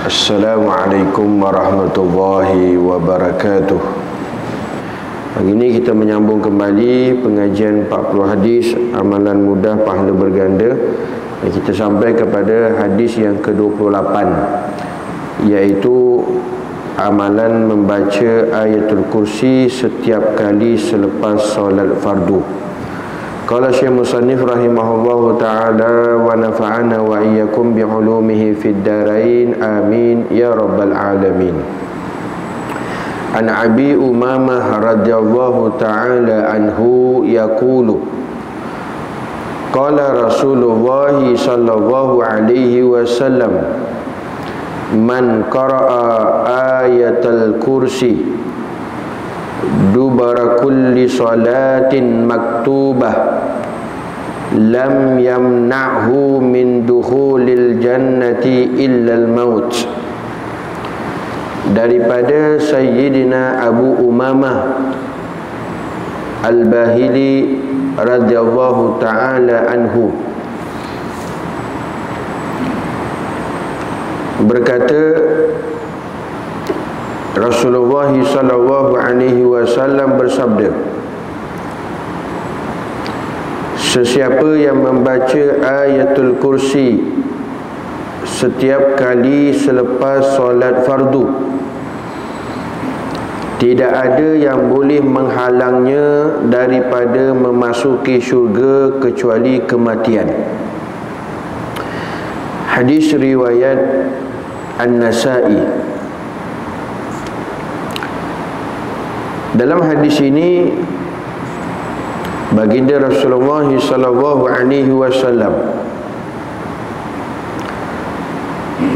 Assalamualaikum warahmatullahi wabarakatuh. Hari ini kita menyambung kembali pengajian 40 hadis amalan mudah pahala berganda. Kita sampai kepada hadis yang ke-28, iaitu amalan membaca ayatul kursi setiap kali selepas solat fardu. Qala Syekh Musannif rahimahullahu ta'ala wa nafa'ana wa iyyakum bi'ulumihi fid darain amin ya rabbal alamin. An Abi Umamah radhiyallahu ta'ala anhu yaqulu qala Rasulullah sallallahu alaihi wasallam man qara'a ayatal kursi dubara kulli salatin maktubah lam yamna'hu min dukhulil jannati illal maut. Daripada Sayyidina Abu Umamah Al-Bahili radhiyallahu ta'ala anhu, berkata Rasulullah sallallahu alaihi wasallam bersabda, sesiapa yang membaca ayatul kursi setiap kali selepas solat fardu, tidak ada yang boleh menghalangnya daripada memasuki syurga kecuali kematian. Hadis riwayat An-Nasa'i. Dalam hadis ini baginda Rasulullah sallallahu alaihi wasallam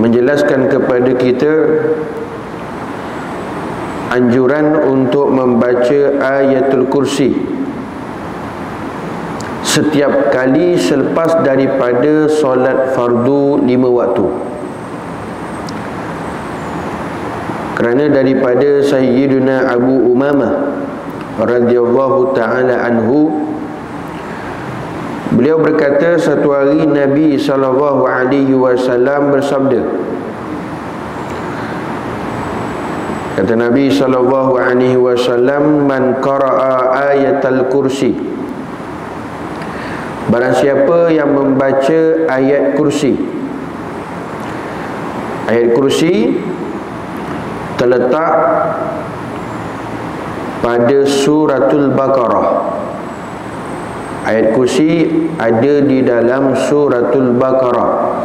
menjelaskan kepada kita anjuran untuk membaca ayatul kursi setiap kali selepas daripada solat fardu 5 waktu. Kerana daripada Sayyidina Abu Umamah radhiyallahu ta'ala anhu, beliau berkata, satu hari Nabi sallallahu alaihi wasallam bersabda, kata Nabi sallallahu alaihi wasallam, man qara'a ayatal kursi, barang siapa yang membaca ayat kursi. Ayat kursi terletak pada suratul Baqarah. Ayat kursi ada di dalam suratul Baqarah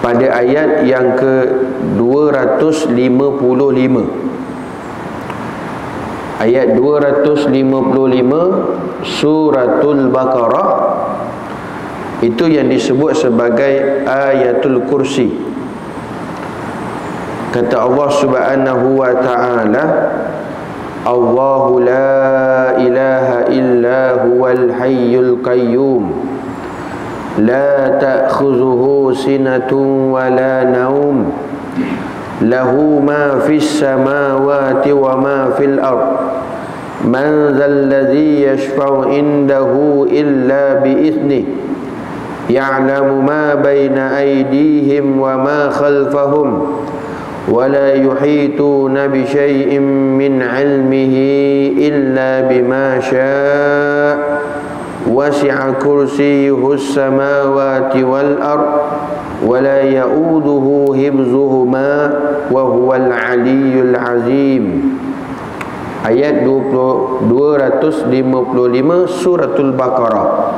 pada ayat yang ke-255. Ayat 255 suratul Baqarah itu yang disebut sebagai ayatul kursi. Kata Allah subhanahu wa ta'ala, Allahu la ilaha illa huwal hayyul qayyum la ta'khuzuhu sinatun wa la naum lahu ma fis samawati wa ma fil ard man dhal ladzi yashfa'u indahu illa bi idhnihi ya'lamu ma baina aydihim wa ma khalfahum ولا يحيطون بشيء من علمه إلا بما شاء وسع كرسيه السماوات والأرض ولا يؤوده حفظهما وهو العلي العظيم. Ayat 255 suratul Baqarah.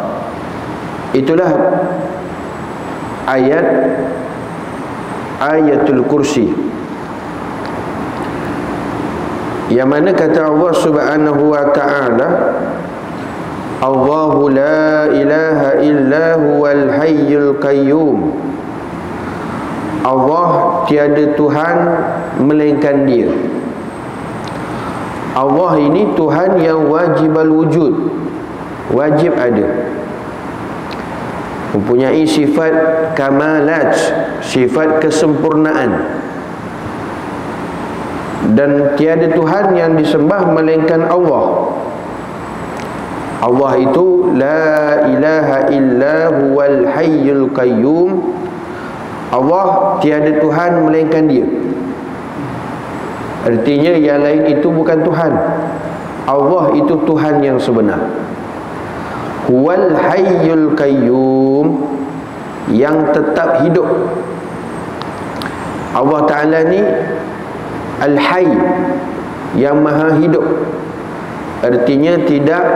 Itulah ayat ayatul kursi, yang mana kata Allah subhanahu wa ta'ala, Allahu la ilaha illa huwal hayyul qayyum. Allah tiada Tuhan melainkan Dia. Allah ini Tuhan yang wajibal wujud, wajib ada, mempunyai sifat kamalat, sifat kesempurnaan. Dan tiada Tuhan yang disembah melainkan Allah. Allah itu la ilaha illa huwal hayyul qayyum. Allah tiada Tuhan melainkan Dia. Artinya yang lain itu bukan Tuhan. Allah itu Tuhan yang sebenar. Huwal hayyul qayyum, yang tetap hidup. Allah Ta'ala ni Al-Hayy, yang maha hidup. Artinya tidak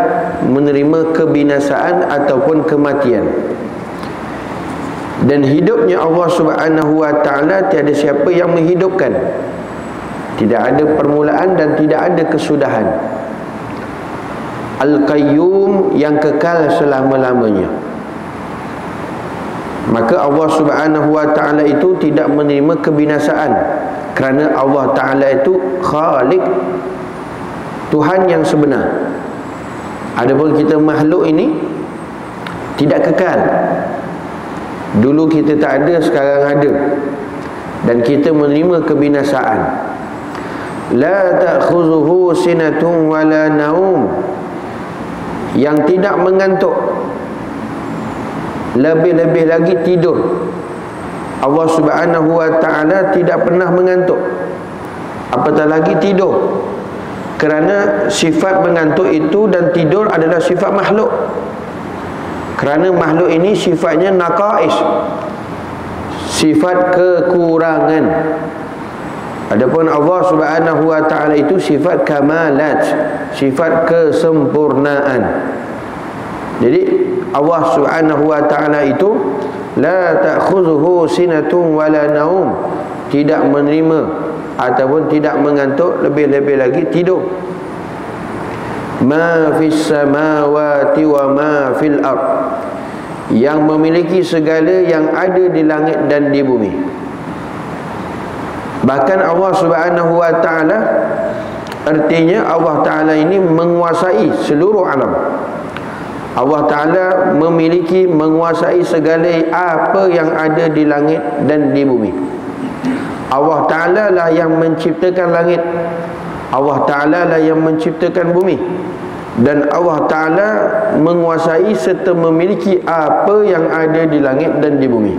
menerima kebinasaan ataupun kematian. Dan hidupnya Allah Subhanahu wa Ta'ala tiada siapa yang menghidupkan. Tidak ada permulaan dan tidak ada kesudahan. Al-Qayyum, yang kekal selama-lamanya. Maka Allah Subhanahu wa Ta'ala itu tidak menerima kebinasaan, kerana Allah Ta'ala itu Khaliq, Tuhan yang sebenar. Adapun kita makhluk ini tidak kekal. Dulu kita tak ada, sekarang ada. Dan kita menerima kebinasaan. La ta'khuzuhu sinatun wala naum, yang tidak mengantuk. Lebih-lebih lagi tidur. Allah Subhanahu wa Ta'ala tidak pernah mengantuk, apatah lagi tidur. Kerana sifat mengantuk itu dan tidur adalah sifat makhluk. Kerana makhluk ini sifatnya naqais, sifat kekurangan. Adapun Allah Subhanahu wa Ta'ala itu sifat kamalat, sifat kesempurnaan. Jadi Allah Subhanahu wa Ta'ala itu la ta'khuzuhu sinatun wala naum, tidak menerima ataupun tidak mengantuk, lebih-lebih lagi tidur. Ma fis samawati wa ma fil ard, yang memiliki segala yang ada di langit dan di bumi. Bahkan Allah Subhanahu wa Ta'ala, artinya Allah Ta'ala ini menguasai seluruh alam. Allah Ta'ala memiliki, menguasai segala apa yang ada di langit dan di bumi. Allah Ta'ala lah yang menciptakan langit, Allah Ta'ala lah yang menciptakan bumi. Dan Allah Ta'ala menguasai serta memiliki apa yang ada di langit dan di bumi.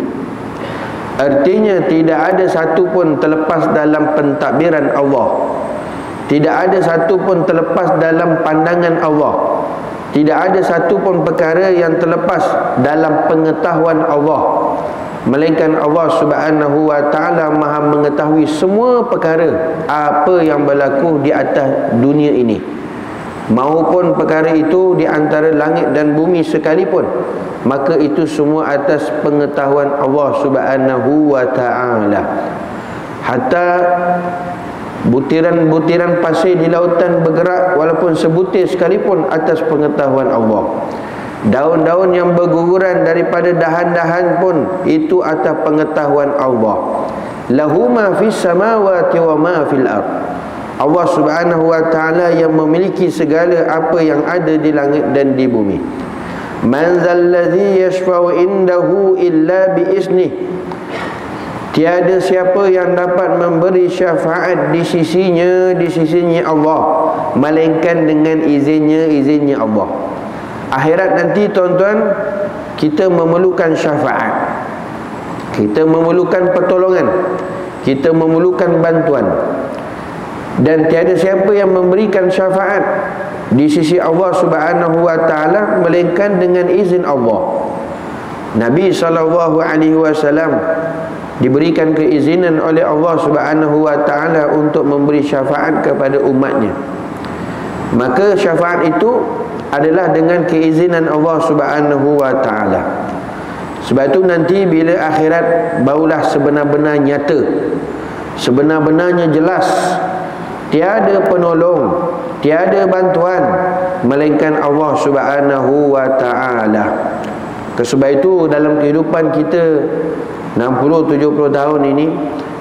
Artinya tidak ada satu pun terlepas dalam pentadbiran Allah. Tidak ada satu pun terlepas dalam pandangan Allah. Tidak ada satu pun perkara yang terlepas dalam pengetahuan Allah, melainkan Allah Subhanahu wa Ta'ala maha mengetahui semua perkara apa yang berlaku di atas dunia ini, maupun perkara itu di antara langit dan bumi sekalipun. Maka itu semua atas pengetahuan Allah Subhanahu wa Ta'ala. Hatta butiran-butiran pasir di lautan bergerak walaupun sebutir sekalipun atas pengetahuan Allah. Daun-daun yang berguguran daripada dahan-dahan pun itu atas pengetahuan Allah. Lahu ma fis samawati wa ma fil ard. Allah Subhanahu wa Ta'ala yang memiliki segala apa yang ada di langit dan di bumi. Man zallazi yashfa'u indahu illa bi iznihi. Tiada siapa yang dapat memberi syafaat di sisinya Allah, melainkan dengan izinnya Allah. Akhirat nanti tuan-tuan, kita memerlukan syafaat, kita memerlukan pertolongan, kita memerlukan bantuan. Dan tiada siapa yang memberikan syafaat di sisi Allah Subhanahu wa Ta'ala melainkan dengan izin Allah. Nabi SAW diberikan keizinan oleh Allah Subhanahu wa Ta'ala untuk memberi syafaat kepada umatnya. Maka syafaat itu adalah dengan keizinan Allah Subhanahu wa Ta'ala. Sebab itu nanti bila akhirat barulah sebenar-benar nyata, sebenar-benarnya jelas, tiada penolong, tiada bantuan melainkan Allah Subhanahu wa Ta'ala. Sebab itu dalam kehidupan kita 60-70 tahun ini,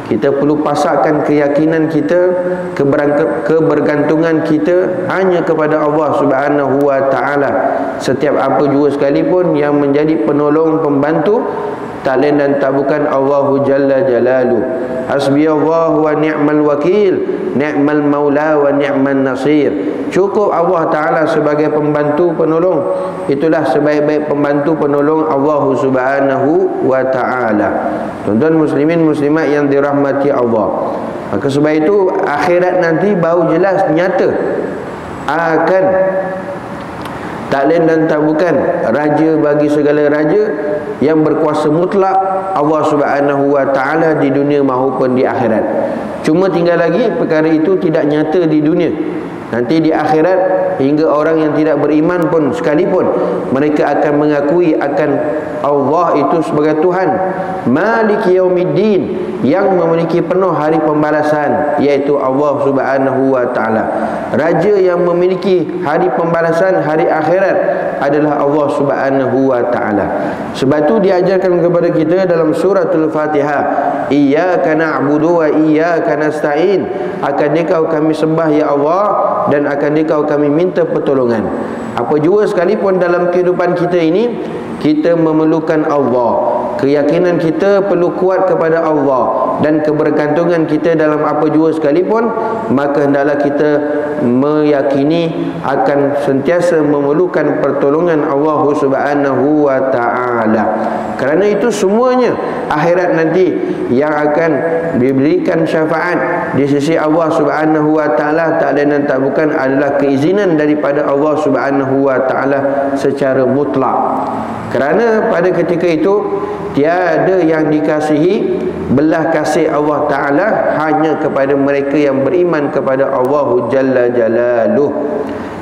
kita perlu pasakkan keyakinan kita, kebergantungan kita hanya kepada Allah Subhanahu wa Ta'ala. Setiap apa jua sekalipun yang menjadi penolong, pembantu, tak lain dan tak bukan Allahu Jalla Jalaluh. Hasbiyallahu wa ni'mal wakil, ni'mal maula wa ni'man nasir. Cukup Allah Ta'ala sebagai pembantu penolong. Itulah sebaik-baik pembantu penolong Allah Subhanahu wa Ta'ala. Tuan-tuan muslimin muslimat yang dirahmati Allah, maka sebab itu akhirat nanti baru jelas nyata akan tak lain dan tak bukan raja bagi segala raja yang berkuasa mutlak Allah Subhanahu wa Ta'ala di dunia maupun di akhirat. Cuma tinggal lagi perkara itu tidak nyata di dunia. Nanti di akhirat, hingga orang yang tidak beriman pun sekalipun, mereka akan mengakui akan Allah itu sebagai Tuhan. Maliki Yaumiddin, yang memiliki penuh hari pembalasan, iaitu Allah Subhanahu wa Ta'ala. Raja yang memiliki hari pembalasan, hari akhirat adalah Allah Subhanahu wa Ta'ala. Sebab itu diajarkan kepada kita dalam suratul Fatihah, Iyyaka na'budu wa iyyaka nasta'in. Akan Dikau kami sembah ya Allah, dan akan Dikau kami minta pertolongan. Apa jua sekalipun dalam kehidupan kita ini, kita memerlukan Allah. Keyakinan kita perlu kuat kepada Allah, dan kebergantungan kita dalam apa jua sekalipun, maka hendaklah kita meyakini akan sentiasa memerlukan pertolongan Allah Subhanahu wa Ta'ala. Kerana itu semuanya akhirat nanti yang akan diberikan syafaat di sisi Allah Subhanahu wa Ta'ala, tak lain dan tak bukan adalah keizinan daripada Allah Subhanahu wa Ta'ala secara mutlak. Kerana pada ketika itu tiada yang dikasihi belah kasih Allah Ta'ala hanya kepada mereka yang beriman kepada Allah Jalla Jalaluh.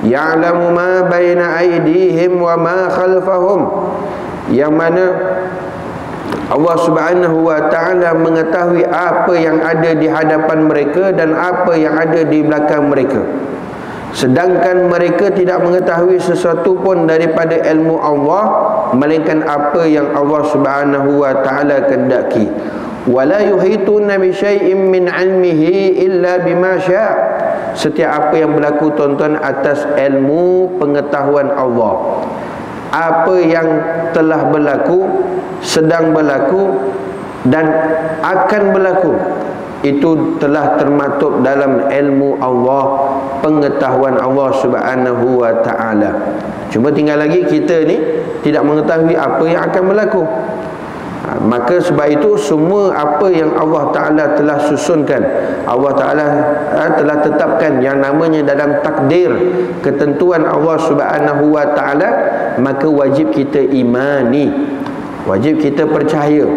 Ya'lamu ma baina aydihim wa ma khalfahum, yang mana Allah Subhanahu wa Ta'ala mengetahui apa yang ada di hadapan mereka dan apa yang ada di belakang mereka. Sedangkan mereka tidak mengetahui sesuatu pun daripada ilmu Allah, melainkan apa yang Allah Subhanahu wa Ta'ala kehendaki. Wala yuhituna bi syai'in min 'ilmihi illa bima syaa. Setiap apa yang berlaku tuan-tuan atas ilmu pengetahuan Allah, apa yang telah berlaku, sedang berlaku dan akan berlaku, itu telah termaktub dalam ilmu Allah, pengetahuan Allah Subhanahu wa Ta'ala. Cuma tinggal lagi kita ni tidak mengetahui apa yang akan berlaku. Maka sebab itu semua apa yang Allah Ta'ala telah susunkan, Allah Ta'ala telah tetapkan yang namanya dalam takdir, ketentuan Allah Subhanahu wa Ta'ala, maka wajib kita imani, wajib kita percaya.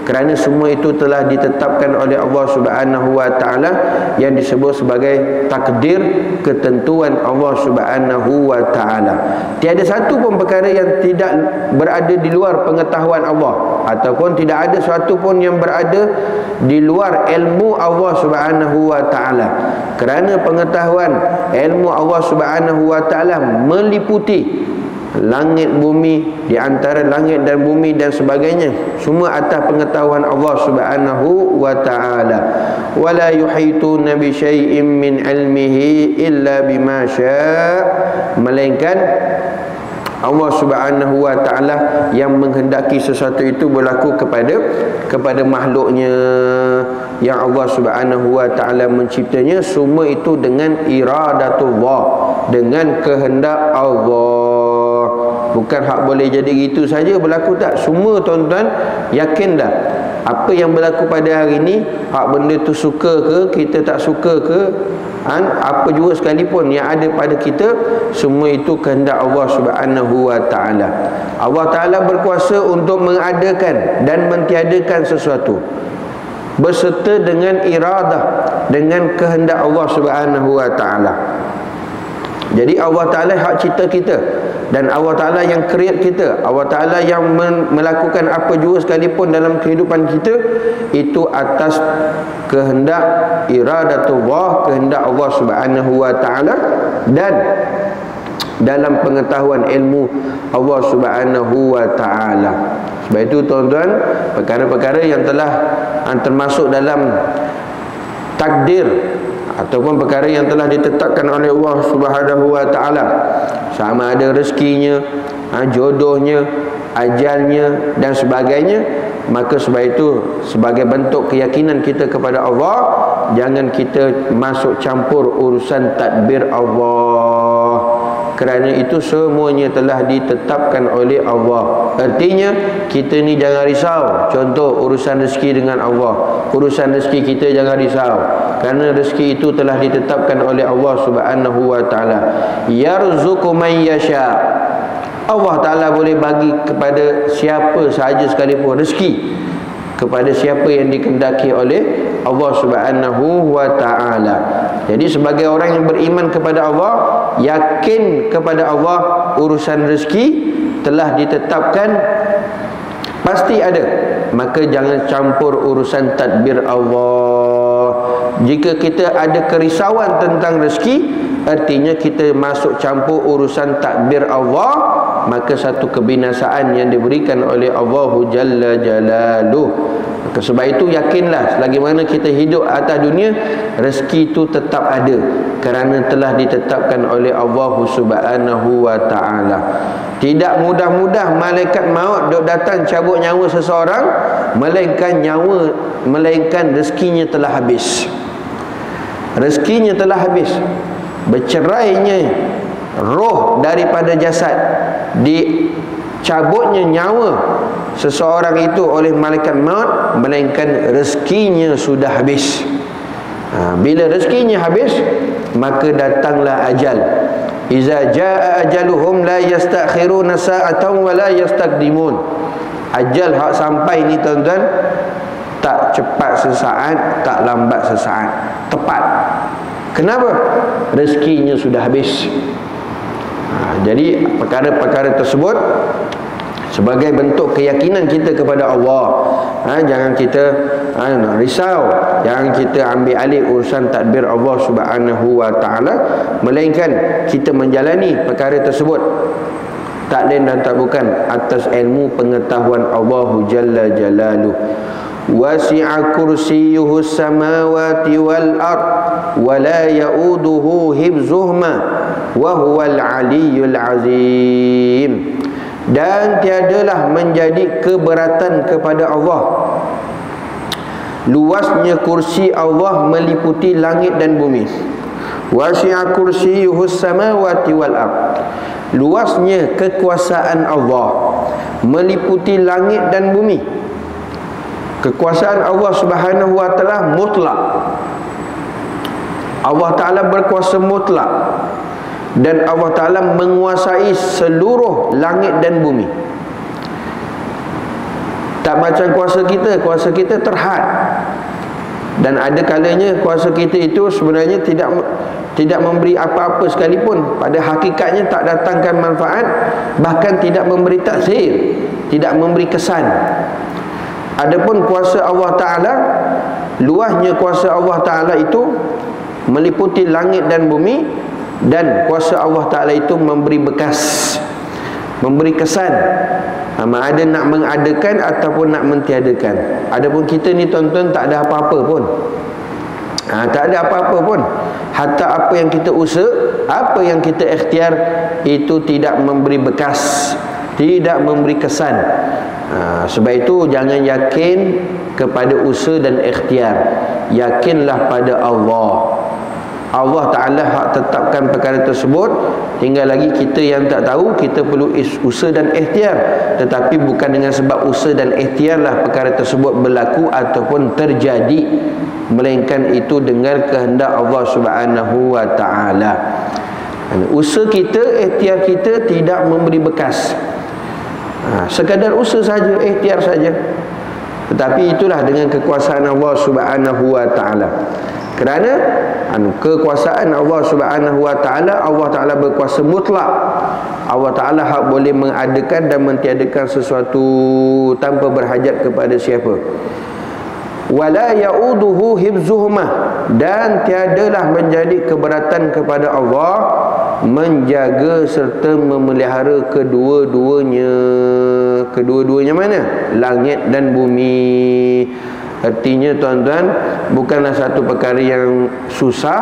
Kerana semua itu telah ditetapkan oleh Allah Subhanahu wa Ta'ala, yang disebut sebagai takdir, ketentuan Allah Subhanahu wa Ta'ala. Tiada satu pun perkara yang tidak berada di luar pengetahuan Allah, ataupun tidak ada sesuatu pun yang berada di luar ilmu Allah Subhanahu wa Ta'ala. Kerana pengetahuan ilmu Allah Subhanahu wa Ta'ala meliputi langit bumi, di antara langit dan bumi dan sebagainya, semua atas pengetahuan Allah Subhanahu wa Ta'ala. Wala yuhituna bi syai'in min ilmihi illa bima syaa, melainkan Allah Subhanahu wa Ta'ala yang menghendaki sesuatu itu berlaku kepada makhluknya, yang Allah Subhanahu wa Ta'ala menciptanya, semua itu dengan iradatullah, dengan kehendak Allah. Bukan hak boleh jadi gitu saja berlaku, tak. Semua tuan-tuan yakin dah apa yang berlaku pada hari ini, hak benda tu suka ke, kita tak suka ke, apa juga sekalipun yang ada pada kita, semua itu kehendak Allah Subhanahu wa Ta'ala. Allah Ta'ala berkuasa untuk mengadakan dan mentiadakan sesuatu berserta dengan iradah, dengan kehendak Allah Subhanahu wa Ta'ala. Jadi Allah Ta'ala hak cipta kita, dan Allah Ta'ala yang create kita, Allah Ta'ala yang melakukan apa jua sekalipun dalam kehidupan kita, itu atas kehendak iradatullah, kehendak Allah Subhanahu wa Ta'ala, dan dalam pengetahuan ilmu Allah Subhanahu wa Ta'ala. Sebab itu tuan-tuan, perkara-perkara yang telah termasuk dalam takdir ataupun perkara yang telah ditetapkan oleh Allah Subhanahu wa Ta'ala, sama ada rezekinya, jodohnya, ajalnya dan sebagainya. Maka sebab itu, sebagai bentuk keyakinan kita kepada Allah, jangan kita masuk campur urusan tadbir Allah, kerana itu semuanya telah ditetapkan oleh Allah. Artinya kita ni jangan risau. Contoh urusan rezeki dengan Allah, urusan rezeki kita jangan risau, kerana rezeki itu telah ditetapkan oleh Allah Subhanahu wa taala. Yarzuqu man yasha, Allah Ta'ala boleh bagi kepada siapa sahaja sekalipun rezeki, kepada siapa yang dikehendaki oleh Allah Subhanahu wa ta'ala. Jadi sebagai orang yang beriman kepada Allah, yakin kepada Allah, urusan rezeki telah ditetapkan, pasti ada. Maka jangan campur urusan tadbir Allah. Jika kita ada kerisauan tentang rezeki, artinya kita masuk campur urusan takbir Allah, maka satu kebinasaan yang diberikan oleh Allahu Jalla Jalaluh. Maka sebab itu yakinlah, selagi mana kita hidup atas dunia, rezeki itu tetap ada, kerana telah ditetapkan oleh Allahu Subhanahu wa ta'ala. Tidak mudah-mudah malaikat maut duk datang cabut nyawa seseorang, melainkan rezekinya telah habis. Rezekinya telah habis. Bercerainya roh daripada jasad, dicabutnya nyawa seseorang itu oleh malaikat maut, melainkan rezekinya sudah habis. Bila rezekinya habis, maka datanglah ajal. Iza jaa ajaluhum la yastakhiruna sa'atan wa la yastaqdimun. Ajal hak sampai ni tuan-tuan, tak cepat sesaat, tak lambat sesaat, tepat. Kenapa? Rezekinya sudah habis. Jadi perkara-perkara tersebut sebagai bentuk keyakinan kita kepada Allah. Jangan kita risau, jangan kita ambil alih urusan tadbir Allah Subhanahu wa ta'ala, melainkan kita menjalani perkara tersebut tak lain dan tak bukan atas ilmu pengetahuan Allahu Jalla Jalaluh. Wasi'a kursiyyuhu samawati wal ard wa la ya'uduhu hibzuhuma wa huwal aliyyul azim. Dan tiadalah menjadi keberatan kepada Allah. Luasnya kursi Allah meliputi langit dan bumi. Wasi'a kursiyyuhu samawati wal ard. Luasnya kekuasaan Allah meliputi langit dan bumi. Kekuasaan Allah Subhanahu wa ta'ala mutlak. Allah Ta'ala berkuasa mutlak, dan Allah Ta'ala menguasai seluruh langit dan bumi. Tak macam kuasa kita terhad. Dan ada kalanya kuasa kita itu sebenarnya tidak memberi apa-apa sekalipun. Pada hakikatnya tak datangkan manfaat, bahkan tidak memberi taksir, tidak memberi kesan. Adapun kuasa Allah Ta'ala, luasnya kuasa Allah Ta'ala itu meliputi langit dan bumi, dan kuasa Allah Ta'ala itu memberi bekas, memberi kesan. Ada nak mengadakan ataupun nak mentiadakan. Adapun kita ni tuan-tuan tak ada apa-apa pun. Tak ada apa-apa pun. Hatta apa yang kita usaha, apa yang kita ikhtiar, itu tidak memberi bekas, tidak memberi kesan. Sebab itu jangan yakin kepada usaha dan ikhtiar. Yakinlah pada Allah. Allah Ta'ala hak tetapkan perkara tersebut. Tinggal lagi kita yang tak tahu, kita perlu usaha dan ikhtiar. Tetapi bukan dengan sebab usaha dan ikhtiarlah perkara tersebut berlaku ataupun terjadi, melainkan itu dengan kehendak Allah Subhanahu wa ta'ala. Usaha kita, ikhtiar kita tidak memberi bekas. Sekadar usaha saja, ikhtiar saja. Tetapi itulah dengan kekuasaan Allah Subhanahu wa ta'ala. Kerana kekuasaan Allah Subhanahu wa ta'ala, Allah Ta'ala berkuasa mutlak. Allah Ta'ala hak boleh mengadakan dan mentiadakan sesuatu tanpa berhajat kepada siapa. Wala ya'uduhu hibzuhuma, dan tiadalah menjadi keberatan kepada Allah menjaga serta memelihara kedua-duanya. Kedua-duanya mana? Langit dan bumi. Artinya tuan-tuan, bukanlah satu perkara yang susah,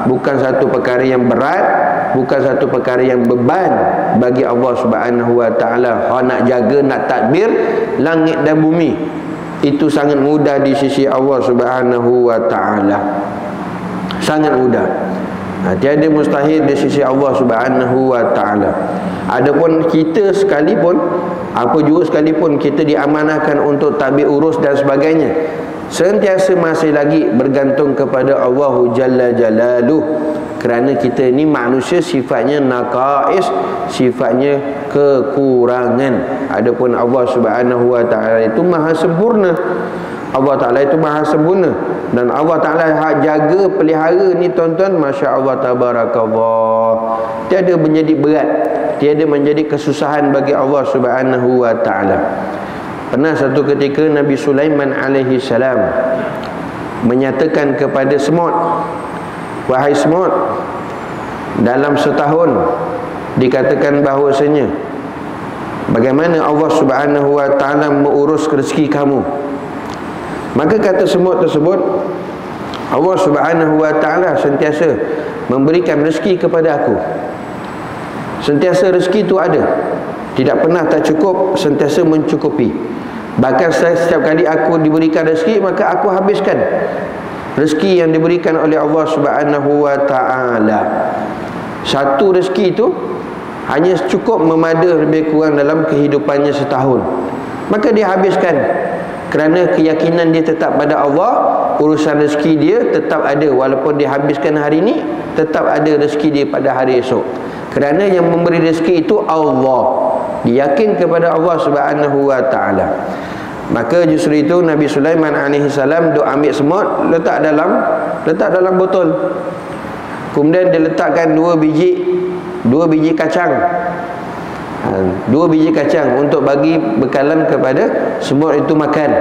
bukan satu perkara yang berat, bukan satu perkara yang beban bagi Allah Subhanahu wa taala. Nak jaga, nak tadbir langit dan bumi, itu sangat mudah di sisi Allah Subhanahu wa taala. Sangat mudah. Tiada mustahil di sisi Allah Subhanahu wa taala. Adapun kita sekalipun, apa juga sekalipun kita diamanahkan untuk tadbir urus dan sebagainya, sentiasa masih lagi bergantung kepada Allah Jalla Jalaluh. Kerana kita ni manusia sifatnya naqais, sifatnya kekurangan. Adapun Allah Subhanahu wa taala itu maha sempurna. Allah Ta'ala itu maha sempurna. Dan Allah Ta'ala jaga, pelihara ni tuan-tuan, Masya Allah Tabarakallah, tiada menjadi berat, tiada menjadi kesusahan bagi Allah Subhanahu wa ta'ala. Pernah satu ketika Nabi Sulaiman alaihi salam menyatakan kepada semut, wahai semut, dalam setahun dikatakan bahawasanya bagaimana Allah Subhanahu wa ta'ala mengurus rezeki kamu. Maka kata semut tersebut, Allah Subhanahu wa ta'ala sentiasa memberikan rezeki kepada aku. Sentiasa rezeki itu ada, tidak pernah tak cukup, sentiasa mencukupi. Bahkan setiap kali aku diberikan rezeki, maka aku habiskan rezeki yang diberikan oleh Allah Subhanahu wa ta'ala. Satu rezeki itu hanya cukup memada lebih kurang dalam kehidupannya setahun, maka dia habiskan. Kerana keyakinan dia tetap pada Allah, urusan rezeki dia tetap ada. Walaupun dia habiskan hari ini, tetap ada rezeki dia pada hari esok. Kerana yang memberi rezeki itu Allah. Dia yakin kepada Allah Subhanahu wa ta'ala. Maka justru itu Nabi Sulaiman alaihi salam duk ambil semut, letak dalam botol. Kemudian dia letakkan dua biji kacang. Dua biji kacang untuk bagi bekalan kepada semut itu makan,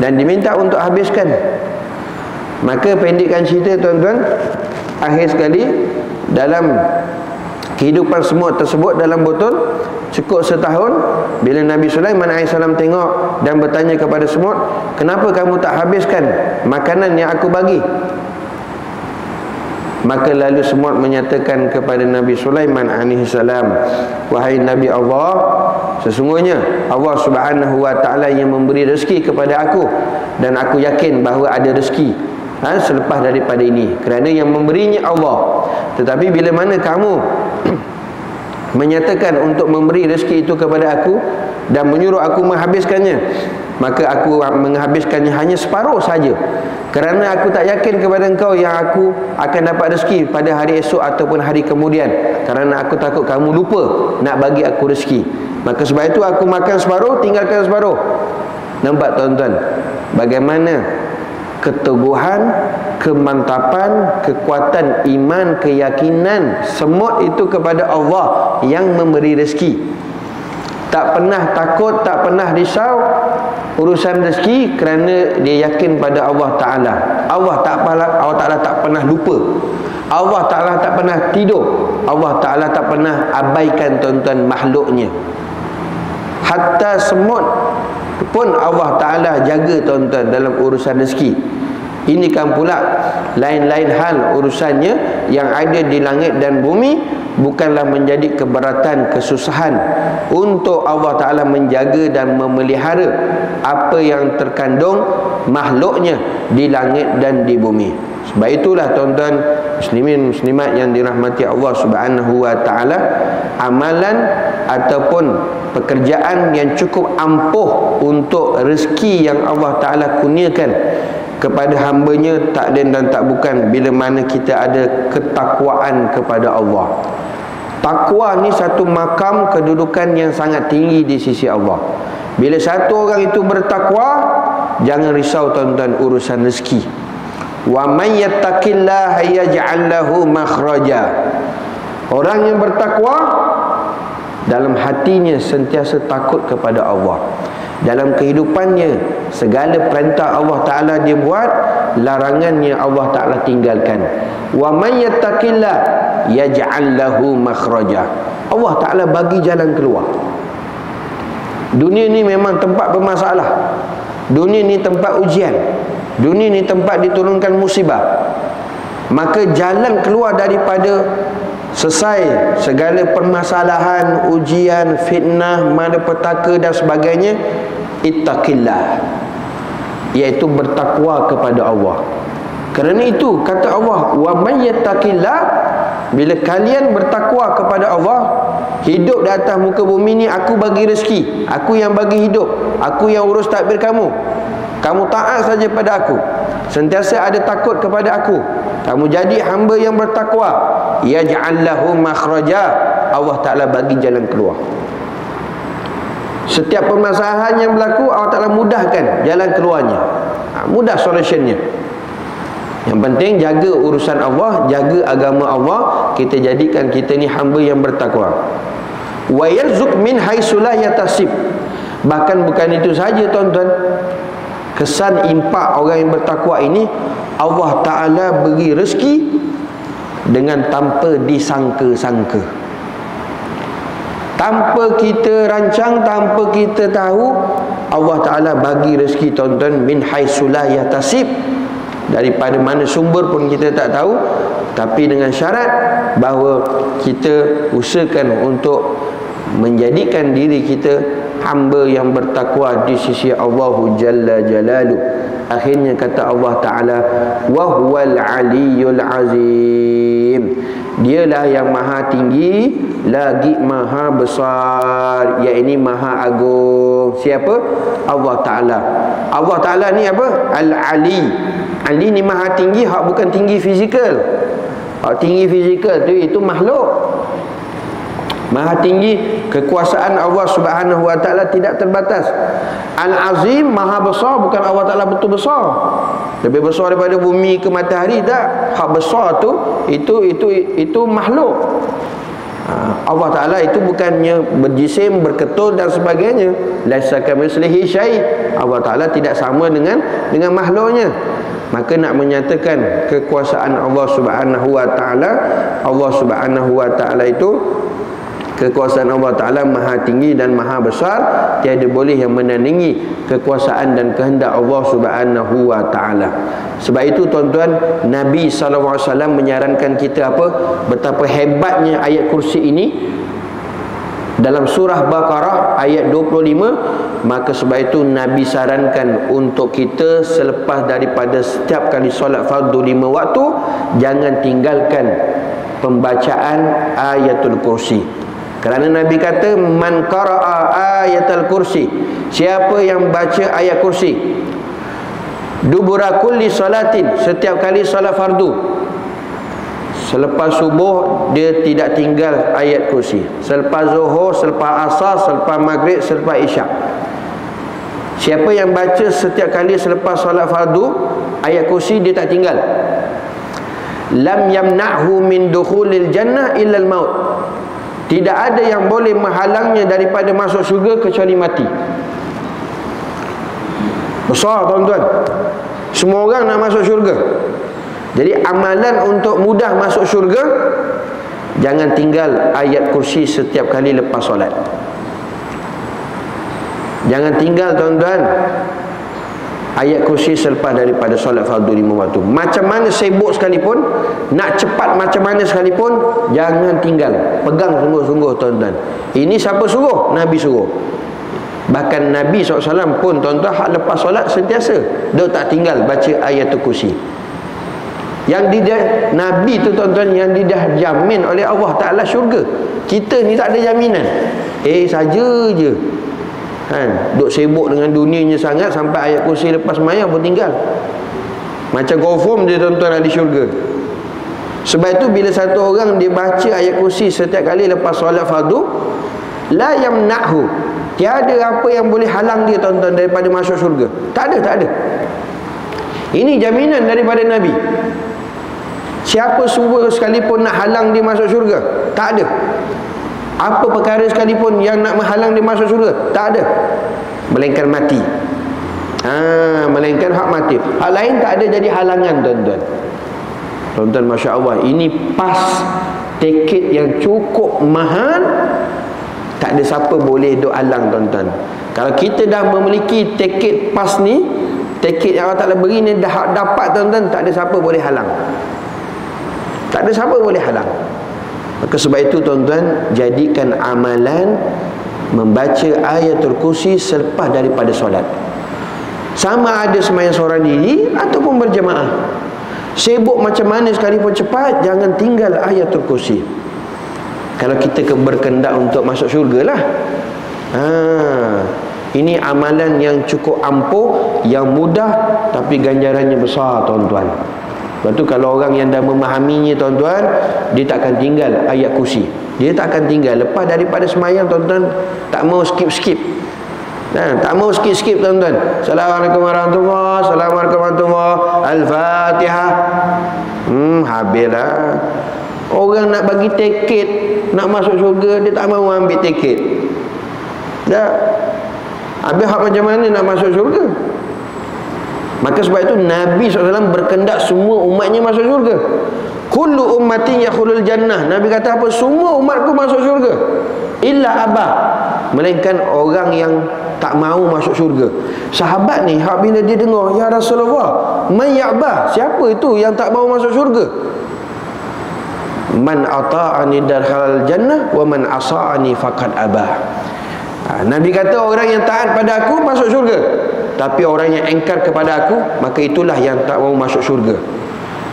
dan diminta untuk habiskan. Maka pendekkan cerita tuan-tuan, akhir sekali dalam kehidupan semut tersebut dalam botol cukup setahun. Bila Nabi Sulaiman AS tengok dan bertanya kepada semut, kenapa kamu tak habiskan makanan yang aku bagi? Maka lalu semut menyatakan kepada Nabi Sulaiman AS, wahai Nabi Allah, sesungguhnya Allah Subhanahu wa ta'ala yang memberi rezeki kepada aku, dan aku yakin bahawa ada rezeki selepas daripada ini, kerana yang memberinya Allah. Tetapi bila mana kamu menyatakan untuk memberi rezeki itu kepada aku dan menyuruh aku menghabiskannya, maka aku menghabiskannya hanya separuh saja, kerana aku tak yakin kepada engkau yang aku akan dapat rezeki pada hari esok ataupun hari kemudian, kerana aku takut kamu lupa nak bagi aku rezeki. Maka sebab itu aku makan separuh, tinggalkan separuh. Nampak tuan-tuan bagaimana keteguhan, kemantapan, kekuatan iman, keyakinan semut itu kepada Allah yang memberi rezeki. Tak pernah takut, tak pernah risau urusan rezeki, kerana dia yakin pada Allah Ta'ala. Allah Ta'ala tak pernah lupa, Allah Ta'ala tak pernah tidur, Allah Ta'ala tak pernah abaikan tuan-tuan makhluknya. Hatta semut pun Allah Ta'ala jaga tuan-tuan dalam urusan rezeki. Ini kan pula lain-lain hal urusannya yang ada di langit dan bumi, bukanlah menjadi keberatan, kesusahan untuk Allah Ta'ala menjaga dan memelihara apa yang terkandung makhluknya di langit dan di bumi. Sebab itulah tuan-tuan muslimin muslimat yang dirahmati Allah Subhanahu wa ta'ala, amalan ataupun pekerjaan yang cukup ampuh untuk rezeki yang Allah Ta'ala kurniakan kepada hambanya tak lain dan tak bukan bila mana kita ada ketakwaan kepada Allah. Takwa ni satu makam kedudukan yang sangat tinggi di sisi Allah. Bila satu orang itu bertakwa, jangan risau tuan-tuan urusan rezeki. Wa may yattaqillaha yaj'al lahu makhraja. Orang yang bertakwa dalam hatinya sentiasa takut kepada Allah. Dalam kehidupannya segala perintah Allah Ta'ala dia buat, larangannya Allah Ta'ala tinggalkan. Wa may yattaqillah yaj'al lahu makhraja. Allah Ta'ala bagi jalan keluar. Dunia ni memang tempat bermasalah. Dunia ni tempat ujian. Dunia ni tempat diturunkan musibah. Maka jalan keluar daripada selesai segala permasalahan, ujian, fitnah, malapetaka dan sebagainya, ittaqillah, iaitu bertakwa kepada Allah. Kerana itu kata Allah, wa may yattaqillah, bila kalian bertakwa kepada Allah, hidup di atas muka bumi ni aku bagi rezeki, aku yang bagi hidup, aku yang urus takbir kamu. Kamu taat saja pada aku, sentiasa ada takut kepada aku, kamu jadi hamba yang bertakwa, yaj'al lahu makhraja, Allah Ta'ala bagi jalan keluar. Setiap permasalahan yang berlaku, Allah Ta'ala mudahkan jalan keluarnya, mudah solutionnya. Yang penting jaga urusan Allah, jaga agama Allah, kita jadikan kita ni hamba yang bertakwa. Wa yarzuq min haitsu la yahtasib. Bahkan bukan itu saja tuan-tuan, kesan impak orang yang bertakwa ini, Allah Ta'ala beri rezeki dengan tanpa disangka-sangka, tanpa kita rancang, tanpa kita tahu. Allah Ta'ala bagi rezeki tuan-tuan min haitsu la yahtasib, daripada mana sumber pun kita tak tahu, tapi dengan syarat bahawa kita usahakan untuk menjadikan diri kita hamba yang bertakwa di sisi Allah Jalla Jalaluh. Akhirnya kata Allah Ta'ala, wa huwal aliyyul azim, dialah yang maha tinggi lagi maha besar, iaitu maha agung. Siapa? Allah Ta'ala. Allah Ta'ala ni apa? Al-Ali. Ali ni maha tinggi, hak bukan tinggi fizikal. Hak tinggi fizikal tu itu makhluk. Maha tinggi, kekuasaan Allah Subhanahu Wa Ta'ala tidak terbatas. Al-Azim, maha besar, bukan Allah Ta'ala betul besar, lebih besar daripada bumi ke matahari, tak. Hak besar tu itu makhluk. Allah Ta'ala itu bukannya berjisim, berketul dan sebagainya. Laisa kamitslihi syai'. Allah Ta'ala tidak sama dengan makhluknya. Maka nak menyatakan kekuasaan Allah Subhanahu Wa Ta'ala, Allah Subhanahu Wa Ta'ala itu, kekuasaan Allah Ta'ala maha tinggi dan maha besar, tiada boleh yang menandingi kekuasaan dan kehendak Allah Subhanahu Wa Ta'ala. Sebab itu tuan-tuan, Nabi SAW menyarankan kita apa? Betapa hebatnya ayat kursi ini dalam surah Baqarah ayat 25. Maka sebab itu Nabi sarankan untuk kita selepas daripada setiap kali solat fardu 5 waktu, jangan tinggalkan pembacaan ayatul kursi. Kerana Nabi kata, man qara'a ayatul kursi, siapa yang baca ayat kursi, dubura kulli salatin, setiap kali solat fardu, selepas subuh dia tidak tinggal ayat kursi, selepas zuhur, selepas asar, selepas maghrib, selepas isyak. Siapa yang baca setiap kali selepas solat fardu ayat kursi, dia tak tinggal, lam yamna'hu min dukhulil jannah illa al-maut, tidak ada yang boleh menghalangnya daripada masuk syurga kecuali mati. Besar tuan-tuan, semua orang nak masuk syurga. Jadi amalan untuk mudah masuk syurga, jangan tinggal ayat kursi setiap kali lepas solat. Jangan tinggal tuan-tuan ayat kursi selepas daripada solat fardu 5 waktu. Macam mana sibuk sekalipun, nak cepat macam mana sekalipun, jangan tinggal. Pegang sungguh-sungguh tuan-tuan. Ini siapa suruh? Nabi suruh. Bahkan Nabi SAW pun tuan-tuan, hak lepas solat sentiasa dia tak tinggal baca ayat kursi. Yang Nabi tu tuan-tuan, yang dia jamin oleh Allah Ta'ala syurga. Kita ni tak ada jaminan. Saja je duk sibuk dengan dunianya sangat, sampai ayat kursi lepas sembahyang pun tinggal. Macam confirm dia tuan-tuan ada syurga. Sebab itu bila satu orang dia baca ayat kursi setiap kali lepas solat fardu, la yamna'hu, tiada apa yang boleh halang dia tuan-tuan daripada masuk syurga. Tak ada. Ini jaminan daripada Nabi. Siapa suruh sekalipun nak halang dia masuk syurga, tak ada. Apa perkara sekalipun yang nak menghalang dia masuk syurga, tak ada, melainkan mati. Melainkan hak mati. Hak lain tak ada jadi halangan tuan-tuan. Tuan-tuan, Masya Allah, ini pas tiket yang cukup mahal. Tak ada siapa boleh duk halang tuan-tuan. Kalau kita dah memiliki tiket PAS ni, tiket yang Allah Ta'ala beri ni dah dapat tuan-tuan, tak ada siapa boleh halang. Tak ada siapa boleh halang. Maka sebab itu tuan-tuan, jadikan amalan membaca ayatul kursi selepas daripada solat. Sama ada sembahyang seorang diri ataupun berjemaah. Sibuk macam mana sekalipun cepat, jangan tinggal ayatul kursi. Kalau kita berkendak untuk masuk syurga lah. Ini amalan yang cukup ampuh, yang mudah, tapi ganjarannya besar tuan-tuan. Lepas tu kalau orang yang dah memahaminya tuan-tuan, dia tak akan tinggal ayat kursi. Dia tak akan tinggal. Lepas daripada semayang tuan-tuan, tak mau skip-skip. Tak mau skip-skip tuan-tuan. Assalamualaikum warahmatullahi wabarakatuh. Assalamualaikum warahmatullahi wabarakatuh. Al-Fatihah. Habislah. Orang nak bagi tiket nak masuk syurga, dia tak mau ambil tiket. Dah. Habis hak macam mana nak masuk syurga? Maka sebab itu Nabi SAW berkendak semua umatnya masuk syurga. Kullu ummatin yakhulul jannah. Nabi kata apa? Semua umatku masuk syurga. Illa abah. Melainkan orang yang tak mau masuk syurga. Sahabat ni, hak bila dia dengar, ya Rasulullah, man ya'bah? Siapa itu yang tak mau masuk syurga? Man ata'ani darhal jannah wa man asa'ani faqad abah. Nabi kata orang yang taat pada aku masuk syurga, tapi orang yang engkar kepada aku, maka itulah yang tak mau masuk syurga.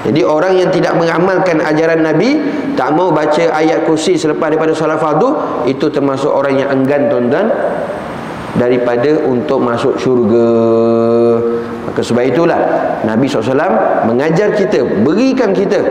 Jadi orang yang tidak mengamalkan ajaran Nabi, tak mau baca ayat kursi selepas daripada solat fardu, itu termasuk orang yang enggan tuan-tuan daripada untuk masuk syurga. Maka sebab itulah Nabi SAW mengajar kita, berikan kita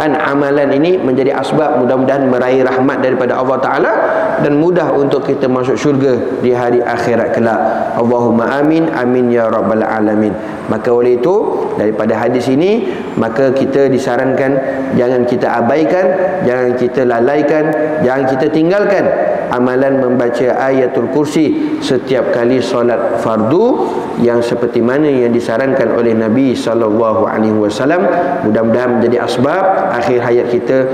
amalan ini menjadi asbab mudah-mudahan meraih rahmat daripada Allah Ta'ala dan mudah untuk kita masuk syurga di hari akhirat kelak. Allahumma amin, amin ya rabbal alamin. Maka oleh itu, daripada hadis ini, maka kita disarankan jangan kita abaikan, jangan kita lalaikan, jangan kita tinggalkan amalan membaca ayatul kursi setiap kali solat fardu, yang seperti mana yang disarankan oleh Nabi SAW. Mudah-mudahan menjadi asbab akhir hayat kita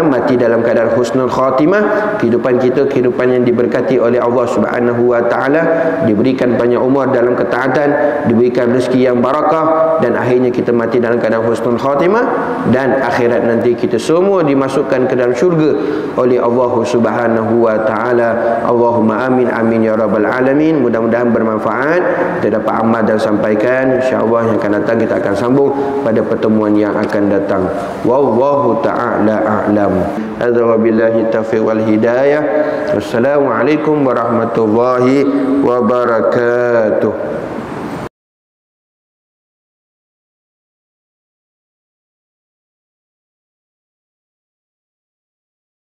mati dalam keadaan husnul khatimah, kehidupan kita kehidupan yang diberkati oleh Allah Subhanahu wa taala, diberikan banyak umur dalam ketaatan, diberikan rezeki yang barakah, dan akhirnya kita mati dalam keadaan husnul khatimah, dan akhirat nanti kita semua dimasukkan ke dalam syurga oleh Allah Subhanahu wa taala. Allahumma amin, amin ya rabbal alamin. Mudah-mudahan bermanfaat, kita dapat amal dan sampaikan. InsyaAllah yang akan datang kita akan sambung pada pertemuan yang akan datang. Wallahu ta'ala a'lam. Hadza wabillahi taufiq wal hidayah. Wassalamualaikum warahmatullahi wabarakatuh.